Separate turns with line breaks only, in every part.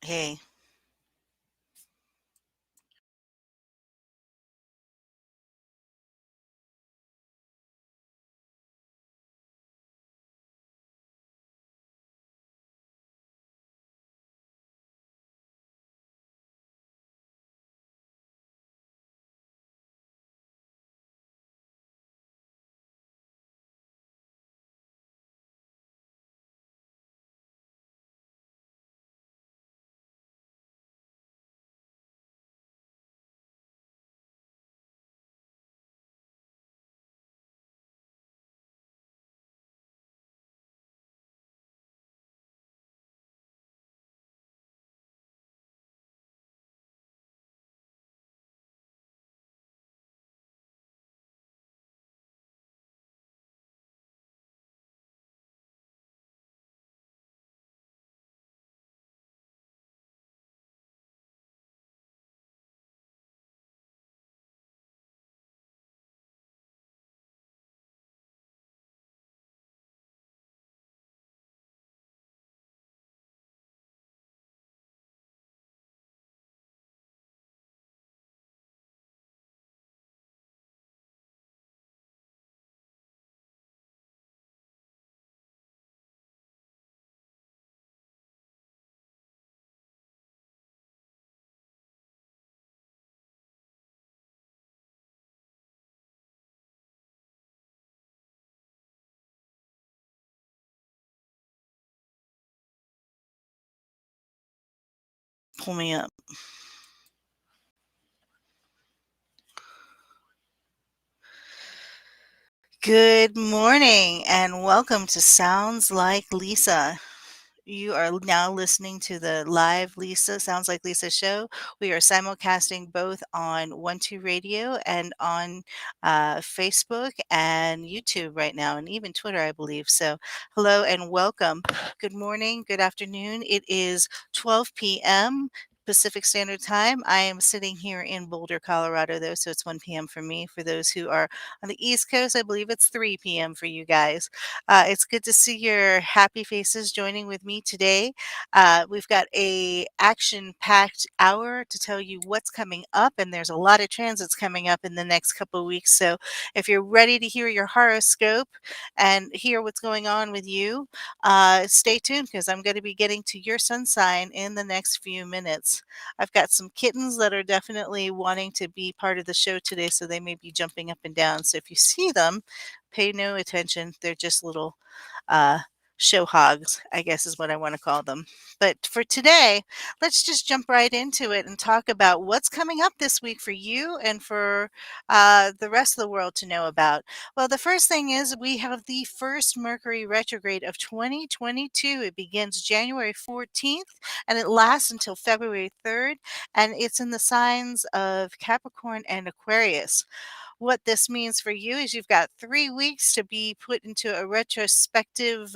Hey, pull me up. Good morning and welcome to Sounds Like Lisa. You are now listening to the live Lisa Sounds Like Lisa show. We are simulcasting both on One Two Radio and on Facebook and YouTube right now, and even Twitter, I believe. So, hello and welcome. Good morning, good afternoon. It is 12 p.m. Pacific Standard Time. I am sitting here in Boulder, Colorado, though, so it's 1 p.m. for me. For those who are on the East Coast, I believe it's 3 p.m. for you guys. It's good to see your happy faces joining with me today. We've got a action-packed hour to tell you what's coming up, and there's a lot of transits coming up in the next couple of weeks. So if you're ready to hear your horoscope and hear what's going on with you, stay tuned because I'm going to be getting to your sun sign in the next few minutes. I've got some kittens that are definitely wanting to be part of the show today, so they may be jumping up and down. So if you see them, pay no attention. They're just little uh, show hogs, I guess is what I want to call them. But for today, let's just jump right into it and talk about what's coming up this week for you and for the rest of the world to know about. Well, the first thing is we have the first Mercury retrograde of 2022. It begins January 14th and it lasts until February 3rd, and it's in the signs of Capricorn and Aquarius. What this means for you is you've got 3 weeks to be put into a retrospective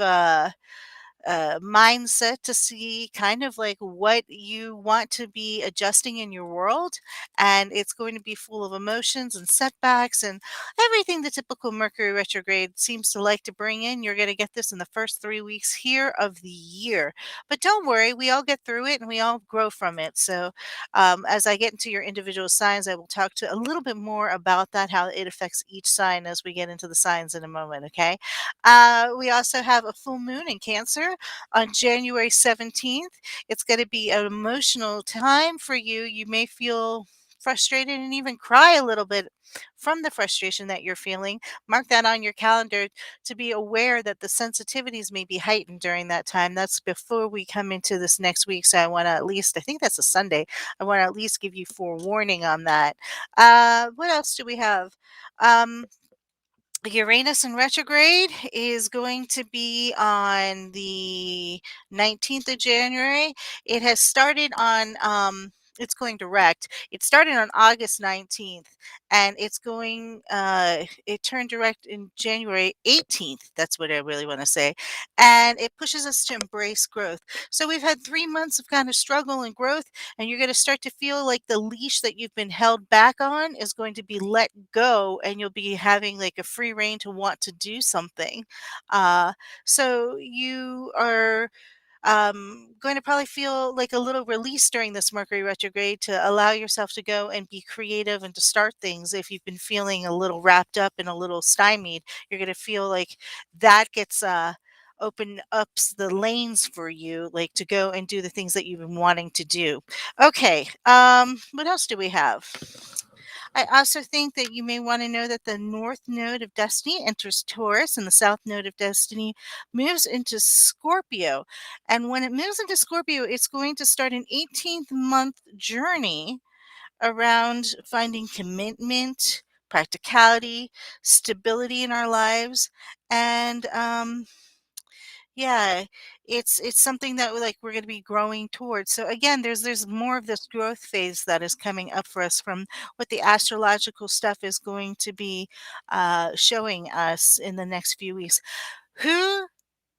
mindset to see kind of like what you want to be adjusting in your world. And it's going to be full of emotions and setbacks and everything the typical Mercury retrograde seems to like to bring in. You're going to get this in the first 3 weeks here of the year. But don't worry, we all get through it and we all grow from it. So as I get into your individual signs, I will talk to a little bit more about that, how it affects each sign as we get into the signs in a moment. Okay. We also have a full moon in Cancer on January 17th. It's going to be an emotional time for you. You may feel frustrated and even cry a little bit from the frustration that you're feeling. Mark that on your calendar to be aware that the sensitivities may be heightened during that time. That's before we come into this next week. So I want to at least, I think that's a Sunday, I want to at least give you forewarning on that. What else do we have? Um, Uranus in retrograde is going to be on the 19th of January. It has started on, it's going direct. It started on August 19th and it turned direct in January 18th. That's what I really want to say. And it pushes us to embrace growth. So we've had 3 months of kind of struggle and growth, and you're going to start to feel like the leash that you've been held back on is going to be let go, and you'll be having like a free reign to want to do something. Uh, so you are going to probably feel like a little release during this Mercury retrograde to allow yourself to go and be creative and to start things. If you've been feeling a little wrapped up and a little stymied, you're going to feel like that gets open ups the lanes for you, like to go and do the things that you've been wanting to do. Okay, what else do we have? I also think that you may want to know that the north node of destiny enters Taurus and the south node of destiny moves into Scorpio. And when it moves into Scorpio, it's going to start an 18th month journey around finding commitment, practicality, stability in our lives, and yeah, it's something that we're going to be growing towards. So again, there's more of this growth phase that is coming up for us from what the astrological stuff is going to be showing us in the next few weeks. Who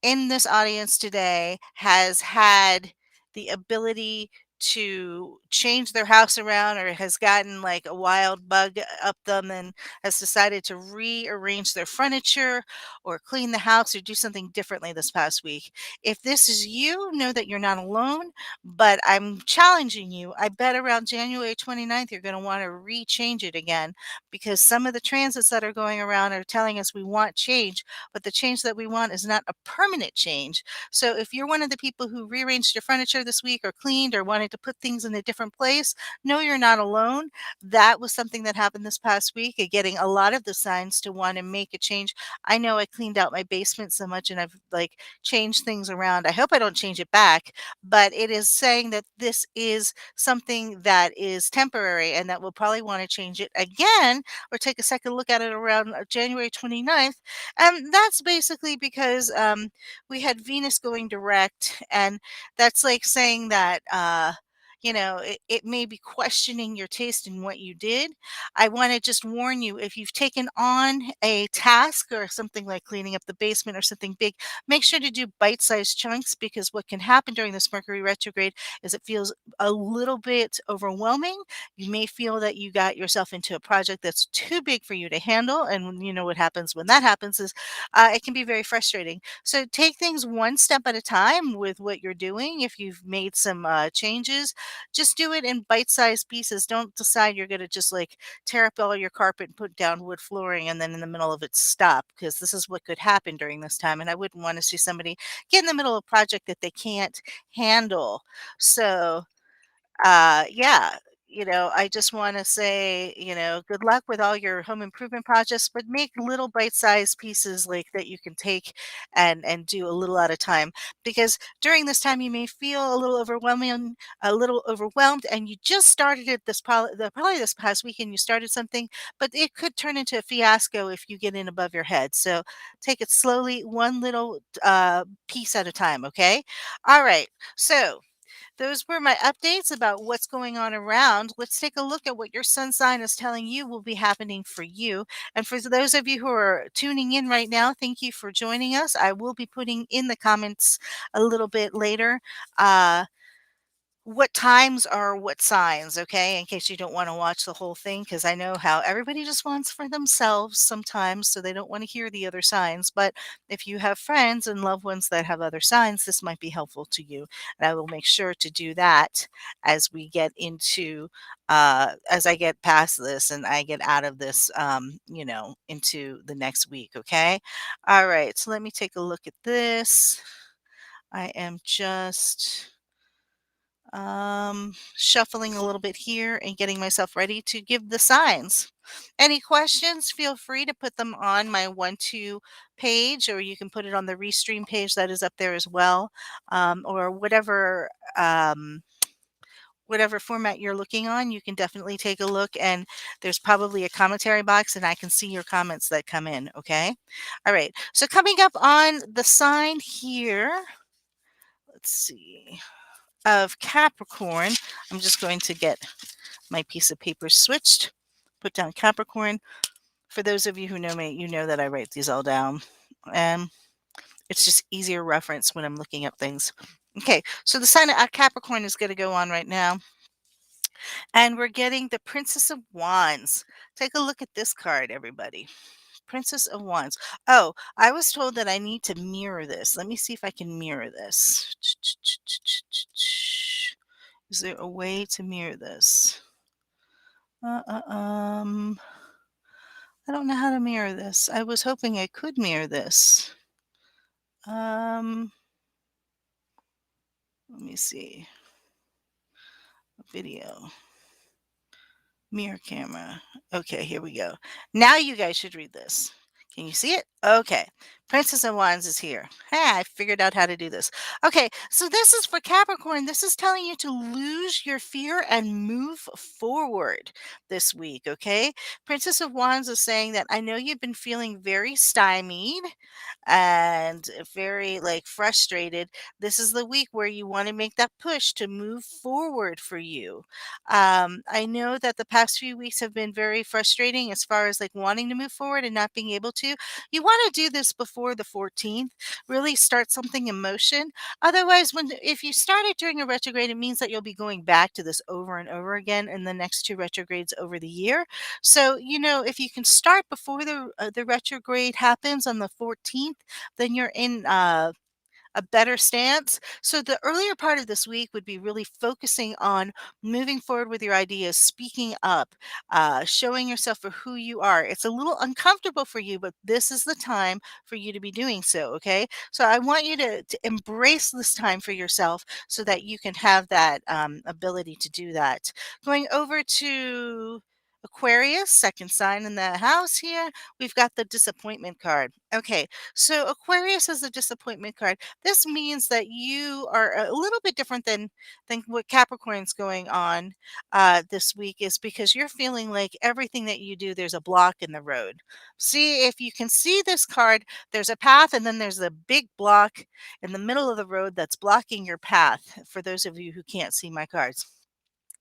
in this audience today has had the ability to change their house around or has gotten like a wild bug up them and has decided to rearrange their furniture or clean the house or do something differently this past week? If this is you, know that you're not alone, but I'm challenging you. I bet around January 29th, you're going to want to rechange it again because some of the transits that are going around are telling us we want change, but the change that we want is not a permanent change. So if you're one of the people who rearranged your furniture this week or cleaned or wanted to put things in a different place, no, you're not alone. That was something that happened this past week, getting a lot of the signs to want to make a change. I know I cleaned out my basement so much and I've like changed things around. I hope I don't change it back, but it is saying that this is something that is temporary and that we'll probably want to change it again or take a second look at it around January 29th. That's basically because we had Venus going direct, and that's like saying that. It may be questioning your taste in what you did. I want to just warn you if you've taken on a task or something like cleaning up the basement or something big, make sure to do bite sized chunks because what can happen during this Mercury retrograde is it feels a little bit overwhelming. You may feel that you got yourself into a project that's too big for you to handle. And you know what happens when that happens is it can be very frustrating. So take things one step at a time with what you're doing. If you've made some changes, just do it in bite-sized pieces. Don't decide you're going to just like tear up all your carpet and put down wood flooring and then in the middle of it stop because this is what could happen during this time. And I wouldn't want to see somebody get in the middle of a project that they can't handle. So yeah, I just want to say, good luck with all your home improvement projects, but make little bite-sized pieces like that you can take and do a little at a time. Because during this time you may feel a little overwhelmed, and you just started it probably this past weekend. You started something, but it could turn into a fiasco if you get in above your head. So take it slowly, one little piece at a time. Okay. All right. So those were my updates about what's going on around. Let's take a look at what your sun sign is telling you will be happening for you. And for those of you who are tuning in right now, thank you for joining us. I will be putting in the comments a little bit later. Uh, what times are what signs, okay? In case you don't want to watch the whole thing, because I know how everybody just wants for themselves sometimes, so they don't want to hear the other signs. But if you have friends and loved ones that have other signs, this might be helpful to you. And I will make sure to do that as we get into, as I get past this and I get out of this, into the next week, okay? All right, so let me take a look at this. I am just shuffling a little bit here and getting myself ready to give the signs. Any questions, feel free to put them on my 1-2 page, or you can put it on the restream page that is up there as well, or whatever format you're looking on. You can definitely take a look, and there's probably a commentary box, and I can see your comments that come in. Okay. All right. So coming up on the sign here, let's see, of Capricorn. I'm just going to get my piece of paper switched, put down Capricorn. For those of you who know me, you know that I write these all down. And it's just easier reference when I'm looking up things. Okay, so the sign of Capricorn is going to go on right now. And we're getting the Princess of Wands. Take a look at this card, everybody. Princess of Wands. Oh, I was told that I need to mirror this. Let me see if I can mirror this. Is there a way to mirror this? Uh, uh, um, I don't know how to mirror this. I was hoping I could mirror this. Um, Let me see. Video. Mirror camera. Okay, here we go. Now you guys should read this. Can you see it? Okay. Princess of Wands is here. Hey, I figured out how to do this. Okay, so this is for Capricorn. This is telling you to lose your fear and move forward this week, okay? Princess of Wands is saying that I know you've been feeling very stymied and very like frustrated. This is the week where you want to make that push to move forward for you. I know that the past few weeks have been very frustrating as far as like wanting to move forward and not being able to. You want to do this before the 14th, really start something in motion. Otherwise, if you start it during a retrograde, it means that you'll be going back to this over and over again in the next two retrogrades over the year. So, if you can start before the retrograde happens on the 14th, then you're in a better stance. So the earlier part of this week would be really focusing on moving forward with your ideas, speaking up, showing yourself for who you are. It's a little uncomfortable for you, but this is the time for you to be doing so. Okay. So I want you to embrace this time for yourself so that you can have that ability to do that. Going over to Aquarius, second sign in the house here, we've got the disappointment card. Okay, so Aquarius is the disappointment card. This means that you are a little bit different than what Capricorn's going on this week is because you're feeling like everything that you do, there's a block in the road. See, if you can see this card, there's a path and then there's a big block in the middle of the road that's blocking your path for those of you who can't see my cards.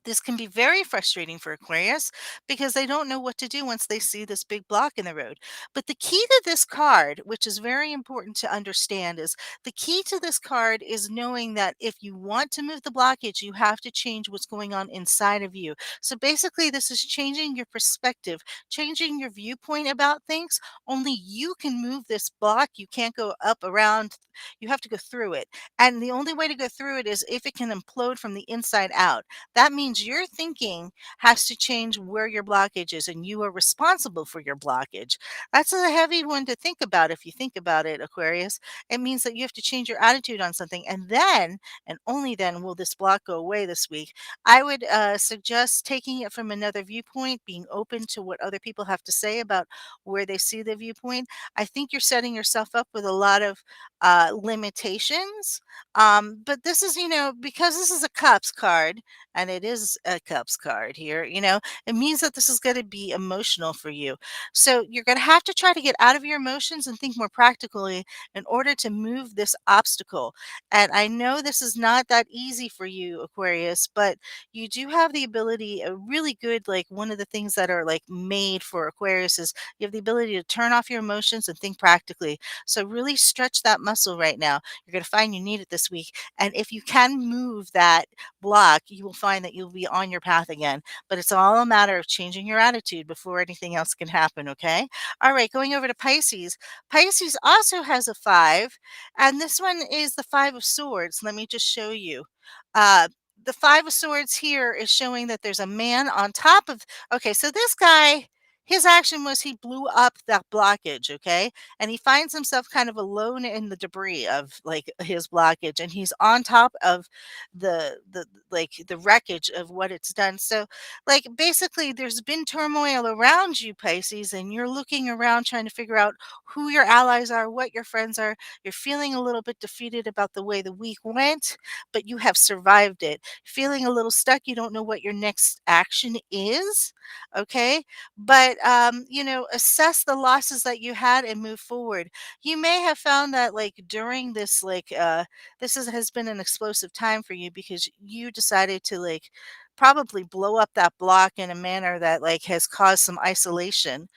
This can be very frustrating for Aquarius because they don't know what to do once they see this big block in the road. But the key to this card, which is very important to understand, is the key to this card is knowing that if you want to move the blockage, you have to change what's going on inside of you. So basically, this is changing your perspective, changing your viewpoint about things. Only you can move this block. You can't go up, around, you have to go through it. And the only way to go through it is if it can implode from the inside out. That means your thinking has to change where your blockage is, and you are responsible for your blockage. That's a heavy one to think about if you think about it, Aquarius. It means that you have to change your attitude on something, and then, and only then, will this block go away this week. I would suggest taking it from another viewpoint, being open to what other people have to say about where they see the viewpoint. I think you're setting yourself up with a lot of limitations. But this is, because this is a cups card, and it is a cups card here, it means that this is going to be emotional for you. So you're going to have to try to get out of your emotions and think more practically in order to move this obstacle. And I know this is not that easy for you, Aquarius, but you do have the ability, a really good, like one of the things that are like made for Aquarius is you have the ability to turn off your emotions and think practically. So really stretch that muscle right now. You're going to find you need it this week. And if you can move that block, you will find that you'll be on your path again. But it's all a matter of changing your attitude before anything else can happen, okay? All right, going over to Pisces. Pisces also has a five, and this one is the Five of Swords. Let me just show you. Uh, the Five of Swords here is showing that there's a man on top of. Okay, so this guy, his action was he blew up that blockage, okay? And he finds himself kind of alone in the debris of like his blockage, and he's on top of the wreckage of what it's done. So like basically there's been turmoil around you, Pisces, and you're looking around trying to figure out who your allies are, what your friends are. You're feeling a little bit defeated about the way the week went, but you have survived it. Feeling a little stuck, you don't know what your next action is, okay? But assess the losses that you had and move forward. You may have found that like during this has been an explosive time for you because you decided to like probably blow up that block in a manner that like has caused some isolation.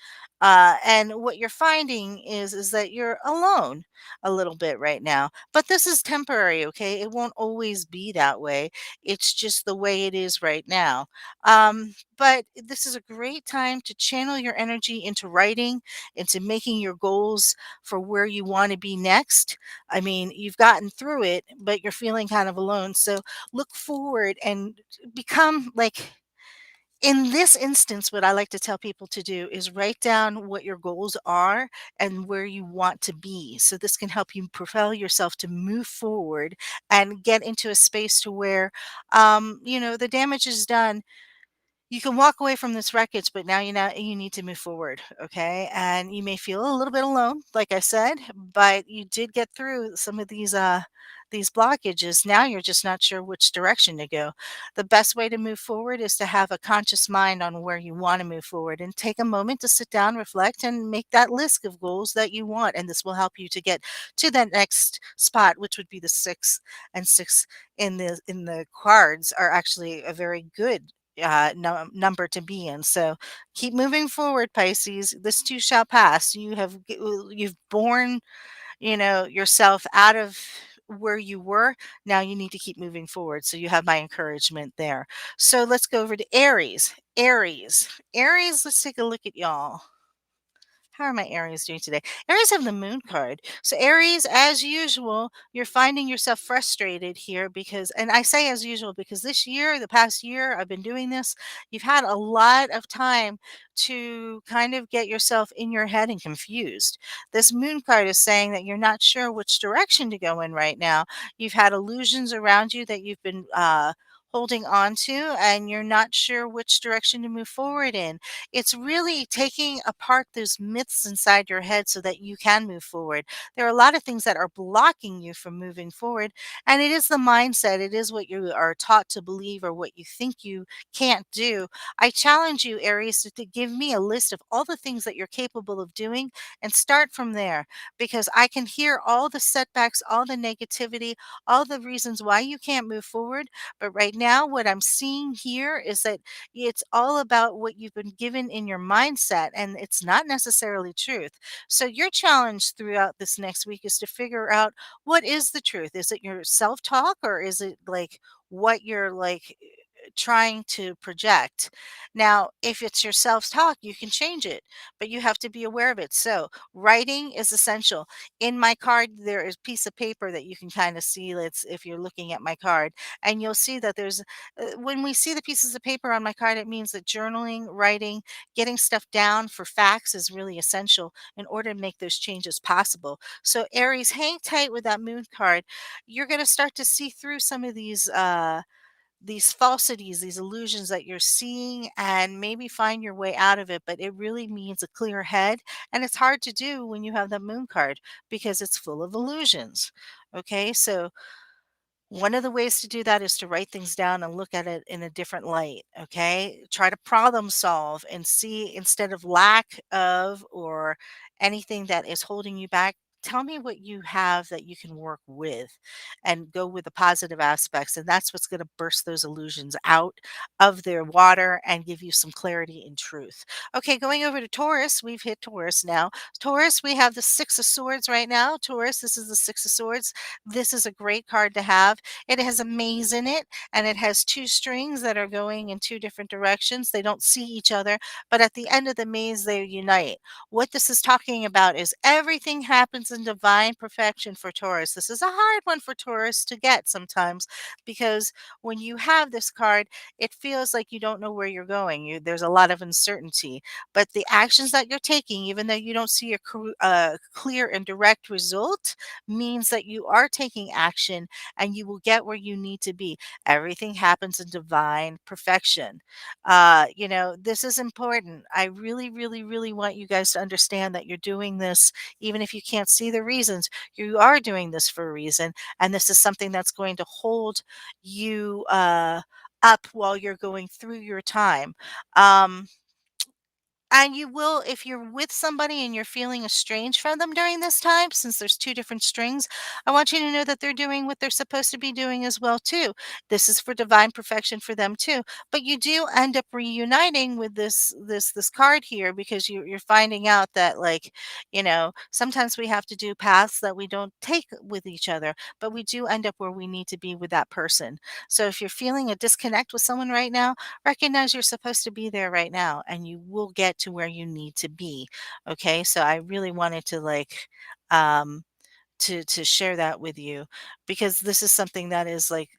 And what you're finding is that you're alone a little bit right now. But this is temporary, okay? It won't always be that way. It's just the way it is right now. But this is a great time to channel your energy into writing, into making your goals for where you want to be next. I mean, you've gotten through it, but you're feeling kind of alone. So look forward and become like, in this instance, what I like to tell people to do is write down what your goals are and where you want to be. So this can help you propel yourself to move forward and get into a space to where, the damage is done. You can walk away from this wreckage, but now you need to move forward, okay? And you may feel a little bit alone, like I said, but you did get through some of these blockages. Now you're just not sure which direction to go. The best way to move forward is to have a conscious mind on where you want to move forward and take a moment to sit down, reflect, and make that list of goals that you want. And this will help you to get to that next spot, which would be the six. And six in the cards are actually a very good number to be in. So keep moving forward, Pisces. This too shall pass. You've borne, yourself out of where you were. Now you need to keep moving forward. So you have my encouragement there. So let's go over to Aries. Aries, let's take a look at y'all. How are my Aries doing today? Aries have the moon card. So Aries, as usual, you're finding yourself frustrated here because, and I say as usual because this year, the past year, I've been doing this. You've had a lot of time to kind of get yourself in your head and confused. This moon card is saying that you're not sure which direction to go in right now. You've had illusions around you that you've been holding on to, and you're not sure which direction to move forward in. It's really taking apart those myths inside your head so that you can move forward. There are a lot of things that are blocking you from moving forward, and it is the mindset, it is what you are taught to believe or what you think you can't do. I challenge you, Aries, to give me a list of all the things that you're capable of doing and start from there, because I can hear all the setbacks, all the negativity, all the reasons why you can't move forward. But right now, what I'm seeing here is that it's all about what you've been given in your mindset, and it's not necessarily truth. So, your challenge throughout this next week is to figure out what is the truth. Is it your self talk, or is it like what you're like trying to project? Now, if it's your self talk, you can change it, but you have to be aware of it. So, writing is essential. In my card, there is a piece of paper that you can kind of see. Let's, if you're looking at my card, and you'll see that there's when we see the pieces of paper on my card, it means that journaling, writing, getting stuff down for facts is really essential in order to make those changes possible. So, Aries, hang tight with that moon card. You're going to start to see through some of these falsities, these illusions that you're seeing, and maybe find your way out of it. But it really means a clear head. And it's hard to do when you have that moon card because it's full of illusions. Okay. So, one of the ways to do that is to write things down and look at it in a different light. Okay. Try to problem solve and see, instead of lack of or anything that is holding you back, tell me what you have that you can work with and go with the positive aspects. And that's what's going to burst those illusions out of their water and give you some clarity and truth. Okay. Going over to Taurus, we've hit Taurus now. Taurus, we have the Six of Swords right now. Taurus, this is the Six of Swords. This is a great card to have. It has a maze in it, and it has two strings that are going in two different directions. They don't see each other, but at the end of the maze, they unite. What this is talking about is everything happens in divine perfection for Taurus. This is a hard one for Taurus to get sometimes because when you have this card, it feels like you don't know where you're going. There's a lot of uncertainty, but the actions that you're taking, even though you don't see a clear and direct result, means that you are taking action and you will get where you need to be. Everything happens in divine perfection. This is important. I really, really, really want you guys to understand that you're doing this, even if you can't see the reasons. You are doing this for a reason, and this is something that's going to hold you up while you're going through your time. Um, And you will, if you're with somebody and you're feeling estranged from them during this time, since there's two different strings, I want you to know that they're doing what they're supposed to be doing as well too. This is for divine perfection for them too. But you do end up reuniting with this card here, because you're finding out that, like, sometimes we have to do paths that we don't take with each other, but we do end up where we need to be with that person. So if you're feeling a disconnect with someone right now, recognize you're supposed to be there right now, and you will get to where you need to be. Okay, so I really wanted to, like, um to share that with you, because this is something that is like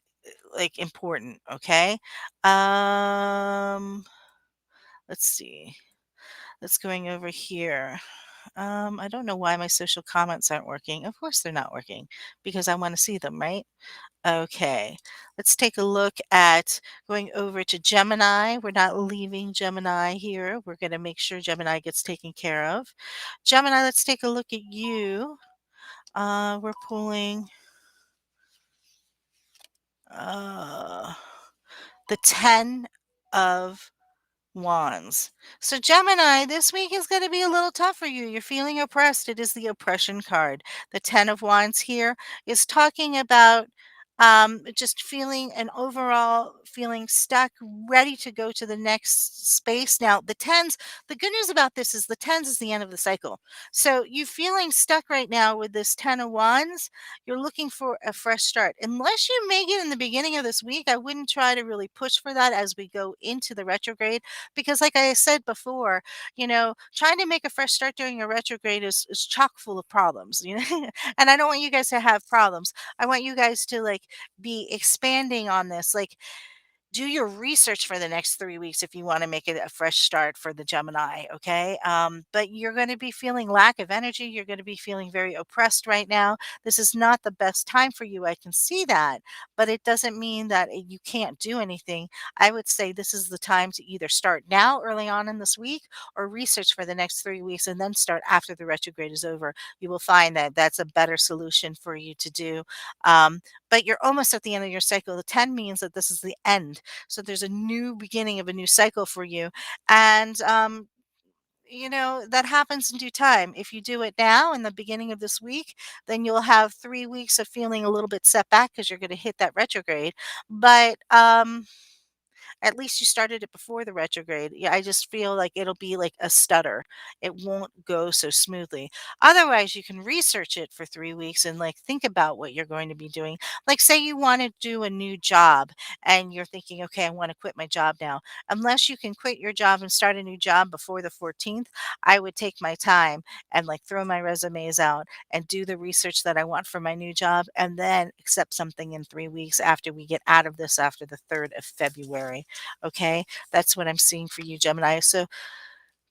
important. Okay. um let's see, let's going over here. I don't know why my social comments aren't working. Of course they're not working, because I want to see them, right? Okay, let's take a look at going over to Gemini. We're not leaving Gemini here. We're going to make sure Gemini gets taken care of. Gemini, let's take a look at you. We're pulling uh, the 10 of Wands. So, Gemini, this week is going to be a little tough for you. You're feeling oppressed. It is the oppression card. The 10 of Wands here is talking about just feeling an overall feeling stuck, ready to go to the next space. Now, the tens, the good news about this is the tens is the end of the cycle. So, you feeling stuck right now with this 10 of Wands, you're looking for a fresh start. Unless you make it in the beginning of this week, I wouldn't try to really push for that as we go into the retrograde, because like I said before, trying to make a fresh start during a retrograde is chock full of problems. And I don't want you guys to have problems. I want you guys to, like, be expanding on this. Like, do your research for the next 3 weeks if you want to make it a fresh start for the Gemini. Okay. But you're going to be feeling lack of energy. You're going to be feeling very oppressed right now. This is not the best time for you. I can see that, but it doesn't mean that you can't do anything. I would say this is the time to either start now, early on in this week, or research for the next 3 weeks and then start after the retrograde is over. You will find that that's a better solution for you to do. Um, but you're almost at the end of your cycle. The 10 means that this is the end, so there's a new beginning of a new cycle for you. And, that happens in due time. If you do it now in the beginning of this week, then you'll have 3 weeks of feeling a little bit set back because you're going to hit that retrograde. But at least you started it before the retrograde. Yeah, I just feel like it'll be like a stutter. It won't go so smoothly. Otherwise, you can research it for 3 weeks and, like, think about what you're going to be doing. Like, say you want to do a new job and you're thinking, okay, I want to quit my job now. Unless you can quit your job and start a new job before the 14th, I would take my time and, like, throw my resumes out and do the research that I want for my new job, and then accept something in 3 weeks after we get out of this, after the 3rd of February. Okay, that's what I'm seeing for you, Gemini. So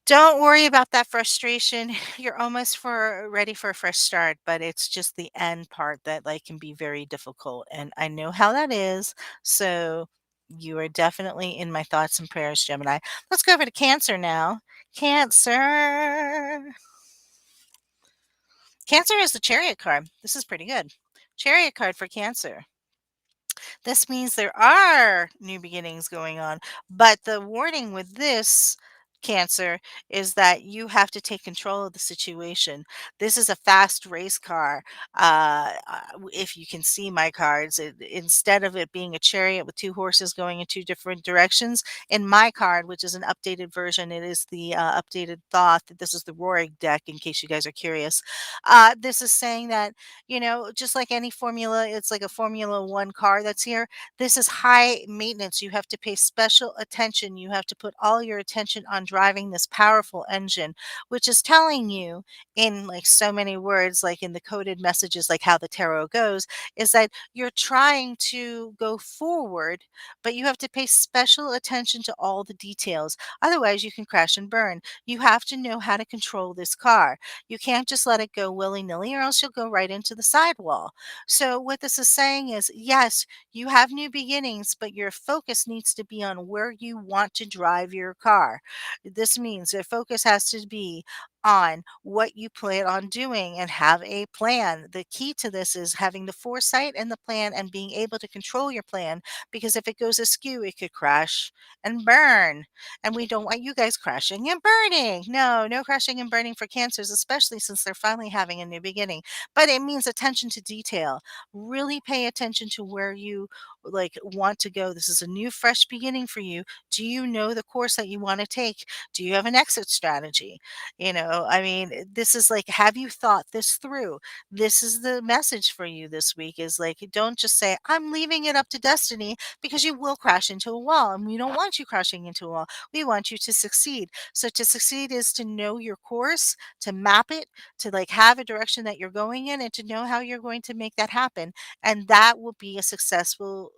don't worry about that frustration. You're almost for ready for a fresh start, but it's just the end part that, like, can be very difficult. And I know how that is. So you are definitely in my thoughts and prayers, Gemini. Let's go over to Cancer now. Cancer. Cancer is the Chariot card. This is pretty good. Chariot card for Cancer. This means there are new beginnings going on. But the warning with this, Cancer, is that you have to take control of the situation. This is a fast race car. If you can see my cards, instead of it being a chariot with two horses going in two different directions, in my card, which is an updated version, it is the updated thought. This is the Roaring deck, in case you guys are curious. This is saying that, just like any formula, it's like a Formula One car that's here. This is high maintenance. You have to pay special attention. You have to put all your attention on driving this powerful engine, which is telling you, in, like, so many words, like in the coded messages, like how the tarot goes, is that you're trying to go forward, but you have to pay special attention to all the details. Otherwise, you can crash and burn. You have to know how to control this car. You can't just let it go willy nilly, or else you'll go right into the sidewall. So, what this is saying is, yes, you have new beginnings, but your focus needs to be on where you want to drive your car. This means the focus has to be on what you plan on doing and have a plan. The key to this is having the foresight and the plan and being able to control your plan, because if it goes askew, it could crash and burn. And we don't want you guys crashing and burning. No, no crashing and burning for cancers, especially since they're finally having a new beginning. But it means attention to detail. Really pay attention to where you want to go. This is a new fresh beginning for you. Do you know the course that you want to take? Do you have an exit strategy? I mean, this is like, have you thought this through? This is the message for you this week, is like, don't just say, I'm leaving it up to destiny, because you will crash into a wall. And we don't want you crashing into a wall. We want you to succeed. So to succeed is to know your course, to map it, to have a direction that you're going in, and to know how you're going to make that happen. And that will be a successful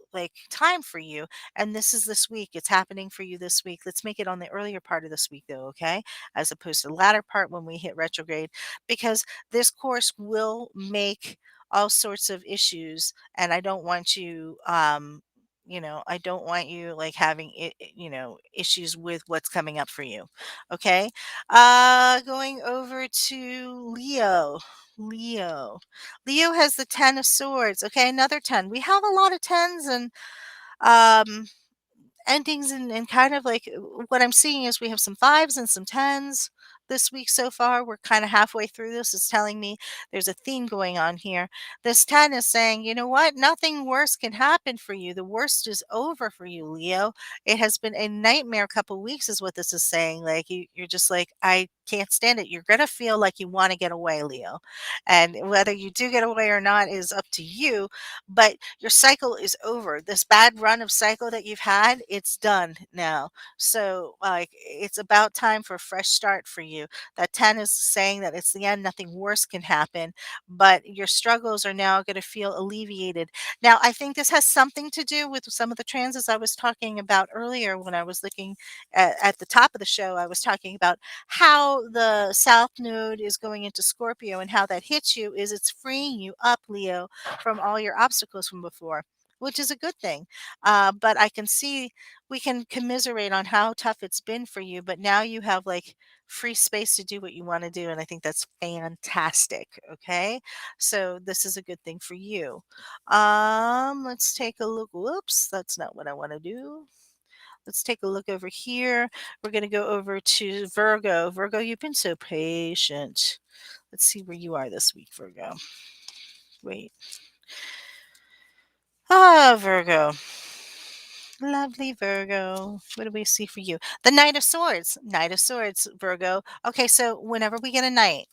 time for you. And this week. It's happening for you this week. Let's make it on the earlier part of this week though, okay? As opposed to the latter part when we hit retrograde, because this course will make all sorts of issues, and I don't want you I don't want you having issues with what's coming up for you. Okay? Going over to Leo. Leo. Leo has the 10 of swords. Okay, another 10. We have a lot of 10s and um endings, and kind of what I'm seeing is we have some fives and some tens this week so far. We're kind of halfway through this. It's telling me there's a theme going on here. This 10 is saying, you know what? Nothing worse can happen for you. The worst is over for you, Leo. It has been a nightmare couple weeks, is what this is saying. You're just like, I can't stand it. You're going to feel like you want to get away, Leo. And whether you do get away or not is up to you, but your cycle is over. This bad run of cycle that you've had, it's done now. So it's about time for a fresh start for you. That 10 is saying that it's the end, nothing worse can happen, but your struggles are now going to feel alleviated. Now, I think this has something to do with some of the transits I was talking about earlier when I was looking at the top of the show. I was talking about how the South Node is going into Scorpio, and how that hits you is it's freeing you up, Leo, from all your obstacles from before, which is a good thing. But I can see, we can commiserate on how tough it's been for you, but now you have free space to do what you want to do. And I think that's fantastic. Okay. So this is a good thing for you. Let's take a look. Whoops, that's not what I want to do. Let's take a look over here. We're going to go over to Virgo. Virgo, you've been so patient. Let's see where you are this week, Virgo. Wait. Virgo. Lovely Virgo. What do we see for you? The Knight of Swords. Knight of Swords, Virgo. Okay, so whenever we get a knight,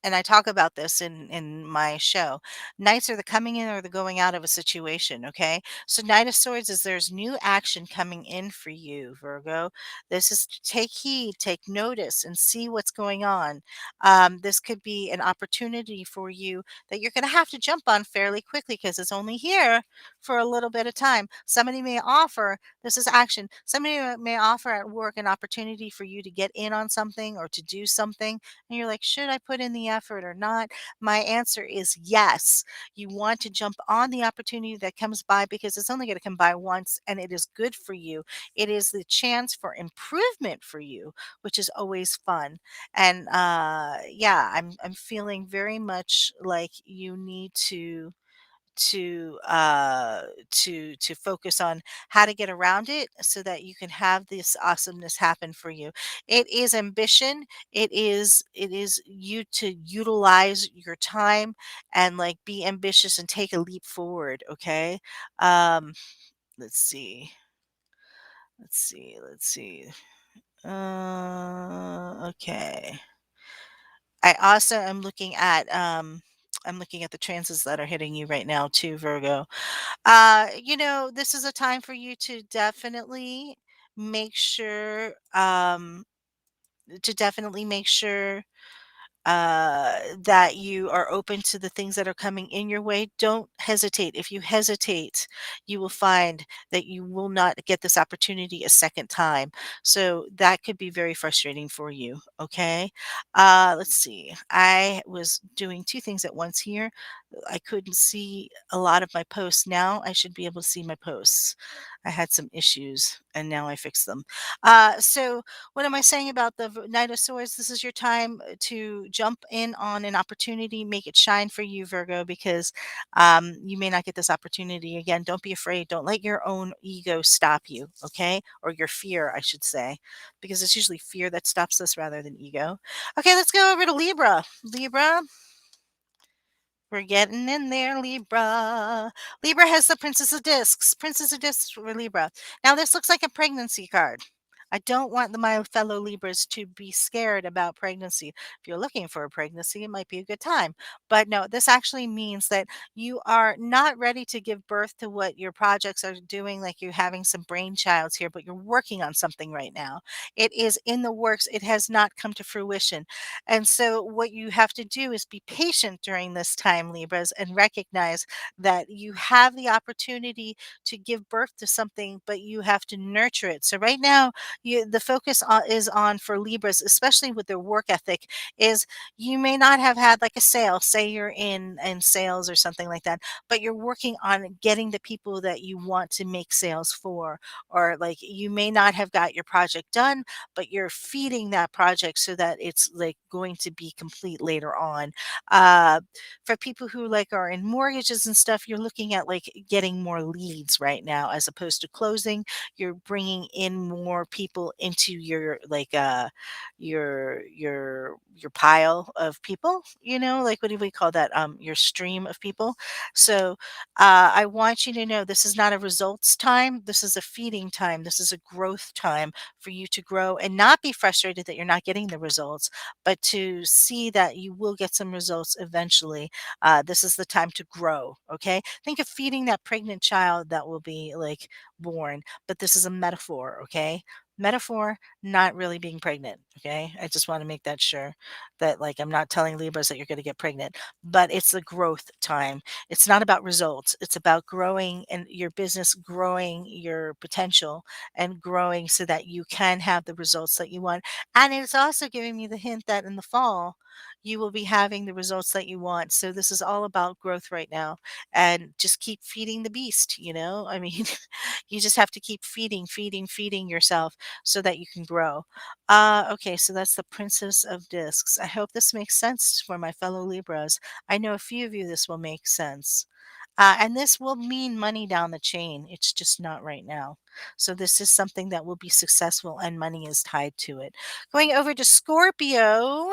and I talk about this in my show. Knights are the coming in or the going out of a situation, okay? So Knight of Swords is, there's new action coming in for you, Virgo. This is to take heed, take notice, and see what's going on. This could be an opportunity for you that you're going to have to jump on fairly quickly, because it's only here for a little bit of time. Somebody may offer, this is action, somebody may offer at work an opportunity for you to get in on something or to do something, and you're like, should I put in the effort or not? My answer is yes. You want to jump on the opportunity that comes by, because it's only going to come by once, and it is good for you. It is the chance for improvement for you, which is always fun. And yeah, I'm feeling very much like you need to to focus on how to get around it, so that you can have this awesomeness happen for you. It is ambition. It is you to utilize your time and be ambitious and take a leap forward. Okay. um let's see let's see. Okay. I also am looking at I'm looking at the transits that are hitting you right now too, Virgo. This is a time for you to definitely make sure that you are open to the things that are coming in your way. Don't hesitate. If you hesitate, you will find that you will not get this opportunity a second time. So that could be very frustrating for you. Okay. Let's see. I was doing two things at once here. I couldn't see a lot of my posts. Now I should be able to see my posts. I had some issues and now I fixed them. So, what am I saying about the Knight of Swords? This is your time to jump in on an opportunity, make it shine for you, Virgo, because you may not get this opportunity again. Don't be afraid. Don't let your own ego stop you, okay? Or your fear, I should say, because it's usually fear that stops us rather than ego. Okay, let's go over to Libra. Libra, we're getting in there, Libra. Libra has the Princess of Discs. Princess of Discs for Libra. Now, this looks like a pregnancy card. I don't want my fellow Libras to be scared about pregnancy. If you're looking for a pregnancy, it might be a good time. But no, this actually means that you are not ready to give birth to what your projects are doing, like you're having some brainchilds here, but you're working on something right now. It is in the works, it has not come to fruition. And so, what you have to do is be patient during this time, Libras, and recognize that you have the opportunity to give birth to something, but you have to nurture it. So, right now, the focus is on for Libras, especially with their work ethic, is you may not have had like a sale, say you're in sales or something like that, but you're working on getting the people that you want to make sales for, or like you may not have got your project done, but you're feeding that project so that it's like going to be complete later on. Uh, for people who like are in mortgages and stuff, you're looking at like getting more leads right now as opposed to closing. You're bringing in more people into your like your pile of people. You know, like what do we call that? Your stream of people. So I want you to know this is not a results time. This is a feeding time. This is a growth time for you to grow and not be frustrated that you're not getting the results, but to see that you will get some results eventually. This is the time to grow. Okay. Think of feeding that pregnant child that will be like born, but this is a metaphor. Okay. Metaphor, not really being pregnant. Okay. I just want to make that sure that, like, I'm not telling Libras that you're going to get pregnant, but it's the growth time. It's not about results. It's about growing and your business, growing your potential and growing so that you can have the results that you want. And it's also giving me the hint that in the fall, you will be having the results that you want. So this is all about growth right now. And just keep feeding the beast, you know? I mean, you just have to keep feeding yourself so that you can grow. Okay, so that's the Princess of Discs. I hope this makes sense for my fellow Libras. I know a few of you this will make sense. And this will mean money down the chain. It's just not right now. So this is something that will be successful and money is tied to it. Going over to Scorpio.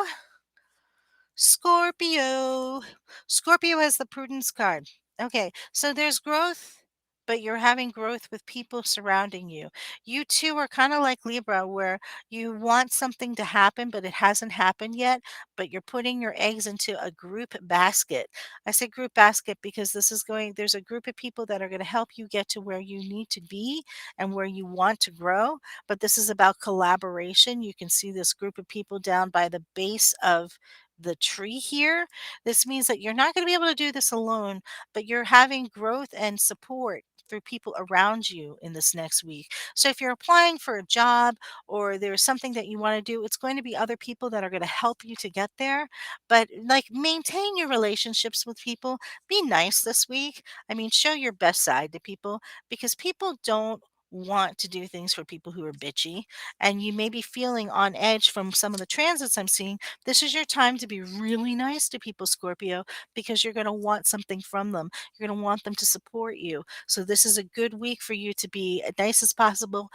Scorpio. Scorpio has the prudence card. Okay, so there's growth, but you're having growth with people surrounding you. You two are kind of like Libra, where you want something to happen, but it hasn't happened yet, but you're putting your eggs into a group basket. I say group basket because there's a group of people that are going to help you get to where you need to be and where you want to grow. But this is about collaboration. You can see this group of people down by the base of the tree here. This means that you're not going to be able to do this alone, but you're having growth and support through people around you in this next week. So if you're applying for a job or there's something that you want to do, it's going to be other people that are going to help you to get there. But like maintain your relationships with people. Be nice this week. I mean, show your best side to people because people don't want to do things for people who are bitchy and you may be feeling on edge from some of the transits I'm seeing. This is your time to be really nice to people, Scorpio, because you're going to want something from them. You're going to want them to support you. So, this is a good week for you to be as nice as possible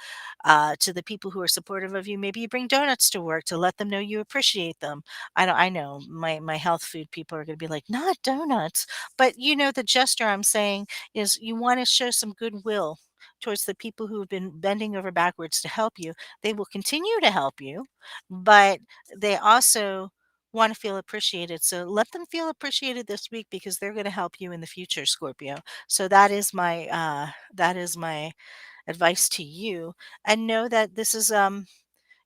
to the people who are supportive of you. Maybe you bring donuts to work to let them know you appreciate them. I know my health food people are going to be like, not donuts. But you know, the gesture I'm saying is you want to show some goodwill towards the people who have been bending over backwards to help you. They will continue to help you, but they also want to feel appreciated. So let them feel appreciated this week because they're going to help you in the future, Scorpio. So that is my advice to you. And know that this is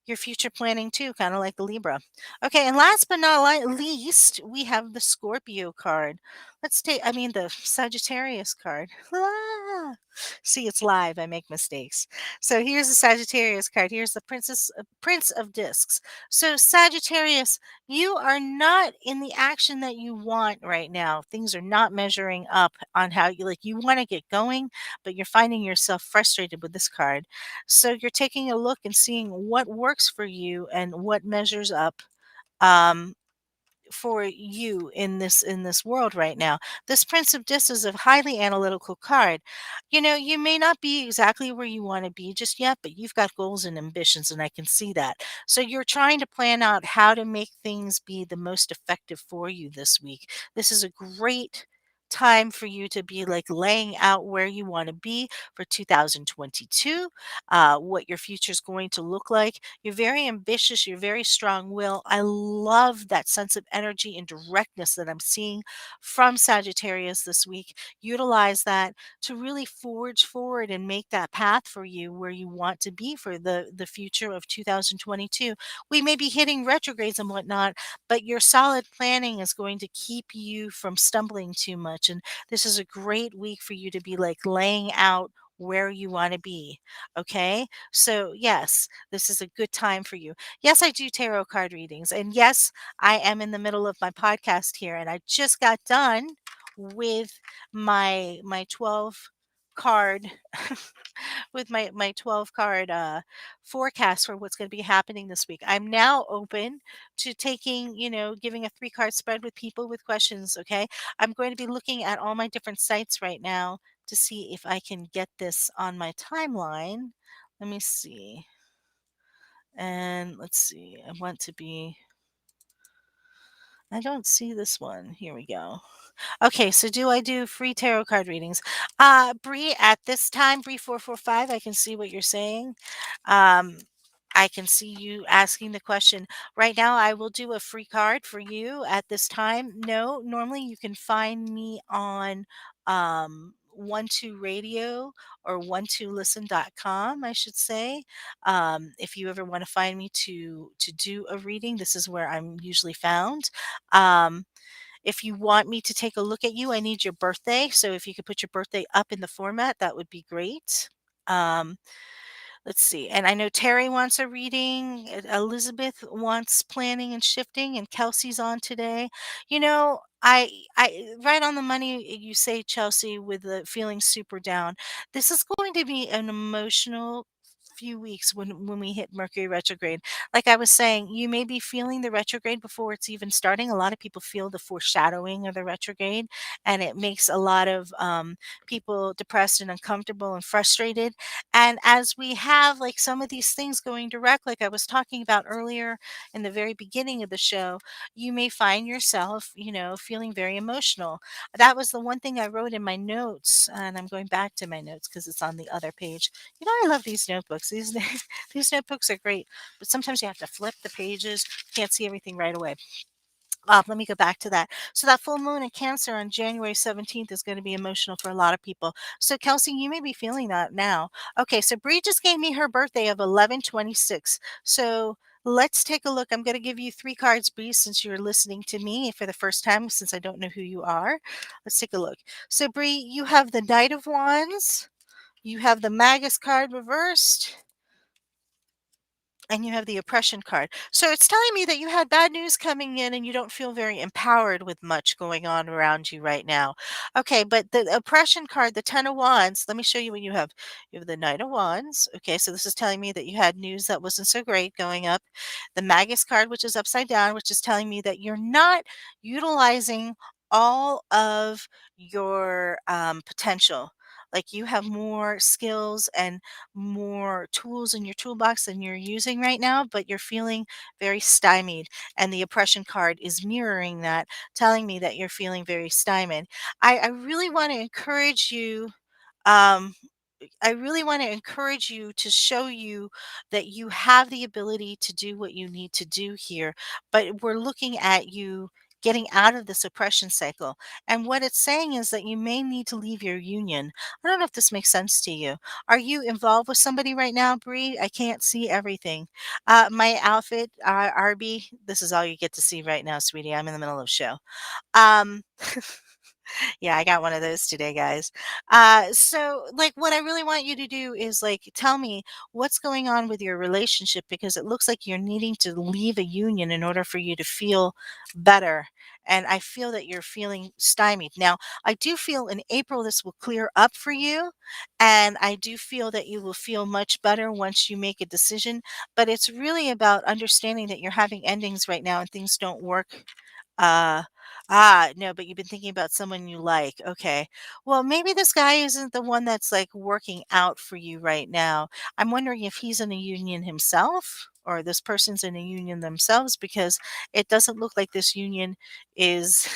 your future planning too, kind of like the Libra. Okay, and last but not least, we have the Scorpio card. Let's take, I mean, the Sagittarius card. Ah! See, it's live. I make mistakes. So here's the Sagittarius card. Here's the Prince of Discs. So Sagittarius, you are not in the action that you want right now. Things are not measuring up on how you like. You want to get going, but you're finding yourself frustrated with this card. So you're taking a look and seeing what works for you and what measures up. Um, for you in this world right now. This Prince of Dis is a highly analytical card. You know, you may not be exactly where you want to be just yet, but you've got goals and ambitions, and I can see that. So you're trying to plan out how to make things be the most effective for you this week. This is a great time for you to be like laying out where you want to be for 2022, what your future is going to look like. You're very ambitious, you're very strong-willed. I love that sense of energy and directness that I'm seeing from Sagittarius this week. Utilize that to really forge forward and make that path for you where you want to be for the future of 2022. We may be hitting retrogrades and whatnot, but your solid planning is going to keep you from stumbling too much. And this is a great week for you to be like laying out where you want to be. Okay. So, yes, this is a good time for you. Yes, I do tarot card readings. And yes, I am in the middle of my podcast here. And I just got done with my 12 card with my 12 card forecast for what's going to be happening this week. I'm now open to taking, giving a 3 card spread with people with questions. Okay. I'm going to be looking at all my different sites right now to see if I can get this on my timeline. Let me see. And let's see. I want to be. I don't see this one. Here we go. Okay, so do I do free tarot card readings? Bree, at this time, Bree445, I can see what you're saying. Um, I can see you asking the question. Right now, I will do a free card for you at this time. No, normally you can find me on 12 Radio or 12listen.com, I should say. If you ever want to find me to do a reading, this is where I'm usually found. Um, if you want me to take a look at you, I need your birthday. So if you could put your birthday up in the format, that would be great. Um, let's see. And I know Terry wants a reading. Elizabeth wants planning and shifting, and Kelsey's on today. I right on the money. You say, Chelsea, with the feeling super down. This is going to be an emotional few weeks when we hit Mercury retrograde. Like I was saying, you may be feeling the retrograde before it's even starting. A lot of people feel the foreshadowing of the retrograde, and it makes a lot of people depressed and uncomfortable and frustrated. And as we have like some of these things going direct, like I was talking about earlier in the very beginning of the show, you may find yourself, feeling very emotional. That was the one thing I wrote in my notes, and I'm going back to my notes because it's on the other page. I love these notebooks. These these notebooks are great, but sometimes you have to flip the pages. Can't see everything right away. Let me go back to that. So that full moon in Cancer on January 17th is going to be emotional for a lot of people. So Kelsey, you may be feeling that now. Okay, so Bree just gave me her birthday of 11/26. So let's take a look. I'm going to give you 3 cards, Bree, since you're listening to me for the first time, since I don't know who you are. Let's take a look. So Bree, you have the Knight of Wands, you have the Magus card reversed, and you have the oppression card. So it's telling me that you had bad news coming in and you don't feel very empowered with much going on around you right now. Okay, but the oppression card, the 10 of Wands, let me show you what you have. You have the Knight of Wands. Okay, so this is telling me that you had news that wasn't so great going up. The Magus card, which is upside down, which is telling me that you're not utilizing all of your potential. Like you have more skills and more tools in your toolbox than you're using right now, but you're feeling very stymied. And the oppression card is mirroring that, telling me that you're feeling very stymied. I really want to encourage you. Um, I really want to encourage you to show you that you have the ability to do what you need to do here. But we're looking at you getting out of this oppression cycle. And what it's saying is that you may need to leave your union. I don't know if this makes sense to you. Are you involved with somebody right now, Bree? I can't see everything. My outfit, Arby, this is all you get to see right now, sweetie. I'm in the middle of a show. Um, Yeah, I got one of those today, guys. So, like, what I really want you to do is, like, tell me what's going on with your relationship because it looks like you're needing to leave a union in order for you to feel better. And I feel that you're feeling stymied. Now, I do feel in April this will clear up for you. And I do feel that you will feel much better once you make a decision. But it's really about understanding that you're having endings right now and things don't work. Uh, no, but you've been thinking about someone you like. Okay. Well, maybe this guy isn't the one that's like working out for you right now. I'm wondering if he's in a union himself or this person's in a union themselves because it doesn't look like this union is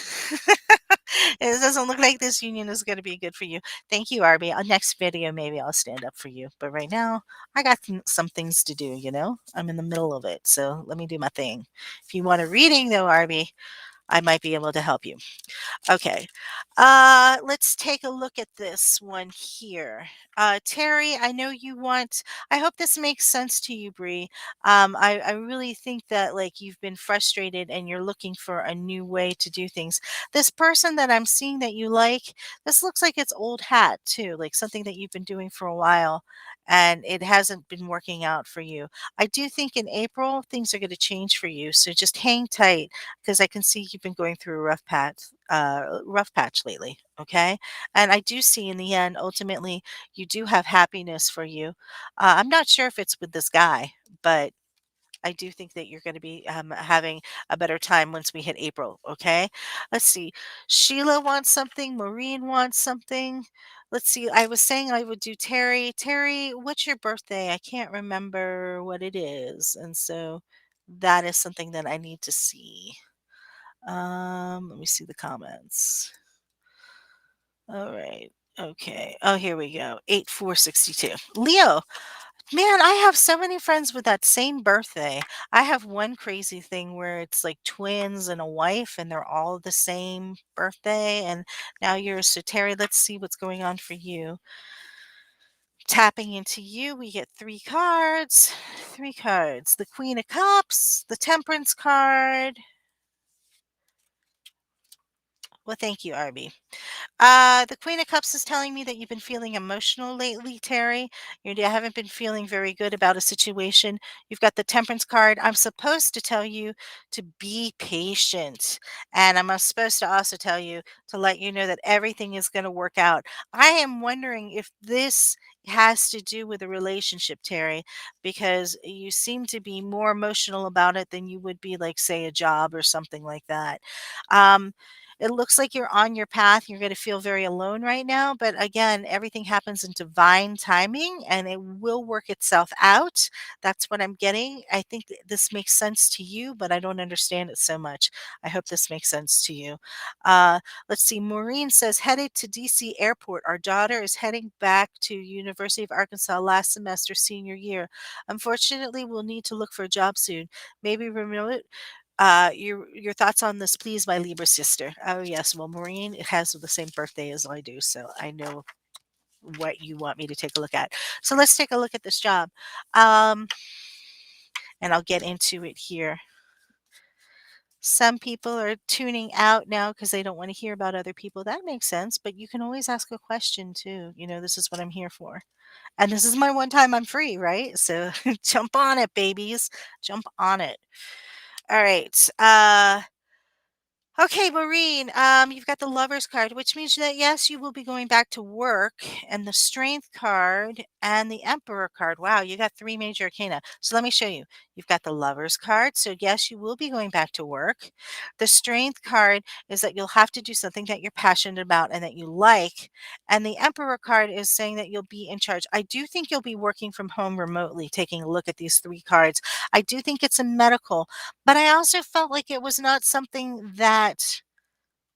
it doesn't look like this union is going to be good for you. Thank you, Arby. Next video maybe I'll stand up for you. But right now, I got some things to do, you know? I'm in the middle of it. So, let me do my thing. If you want a reading though, Arby, I might be able to help you. Okay. Let's take a look at this one here. Terry, I know you want, I hope this makes sense to you, Bree. I really think that like you've been frustrated and you're looking for a new way to do things. This person that I'm seeing that you like, this looks like it's old hat too, like something that you've been doing for a while and it hasn't been working out for you. I do think in April things are going to change for you. So just hang tight because I can see you've been going through a rough patch lately. Okay, and I do see in the end, ultimately, you do have happiness for you. I'm not sure if it's with this guy, but I do think that you're going to be having a better time once we hit April. Okay, let's see. Sheila wants something. Maureen wants something. Let's see. I was saying I would do Terry. Terry, what's your birthday? I can't remember what it is, and so that is something that I need to see. Let me see the comments. All right. Okay. Oh, here we go. 8462. Leo. Man, I have so many friends with that same birthday. I have one crazy thing where it's like twins and a wife and they're all the same birthday and now you're so Terry, let's see what's going on for you. Tapping into you, we get three cards. Three cards. The Queen of Cups, the Temperance card. Well, thank you, Arby. The Queen of Cups is telling me that you've been feeling emotional lately, Terry. You haven't been feeling very good about a situation. You've got the Temperance card. I'm supposed to tell you to be patient. And I'm supposed to also tell you to let you know that everything is going to work out. I am wondering if this has to do with a relationship, Terry, because you seem to be more emotional about it than you would be, like, say, a job or something like that. Um, it looks like you're on your path. You're going to feel very alone right now. But again, everything happens in divine timing and it will work itself out. That's what I'm getting. I think this makes sense to you, but I don't understand it so much. I hope this makes sense to you. Uh, let's see. Maureen says, headed to DC Airport. Our daughter is heading back to University of Arkansas last semester, senior year. Unfortunately, we'll need to look for a job soon. Maybe remote your thoughts on this, please, my Libra sister. Oh yes, well, Maureen has the same birthday as I do, so I know what you want me to take a look at. So let's take a look at this job, um, and I'll get into it here. Some people are tuning out now because they don't want to hear about other people. That makes sense, but you can always ask a question too. You know, this is what I'm here for. And this is my one time I'm free, right? So jump on it, babies. Jump on it. All right. Okay, Maureen, you've got the Lover's card, which means that yes, you will be going back to work, and the Strength card and the Emperor card. Wow, you got three major arcana. So let me show you. You've got the Lover's card, so yes, you will be going back to work. The Strength card is that you'll have to do something that you're passionate about and that you like. And the Emperor card is saying that you'll be in charge. I do think you'll be working from home remotely, taking a look at these three cards. I do think it's a medical, but I also felt like it was not something that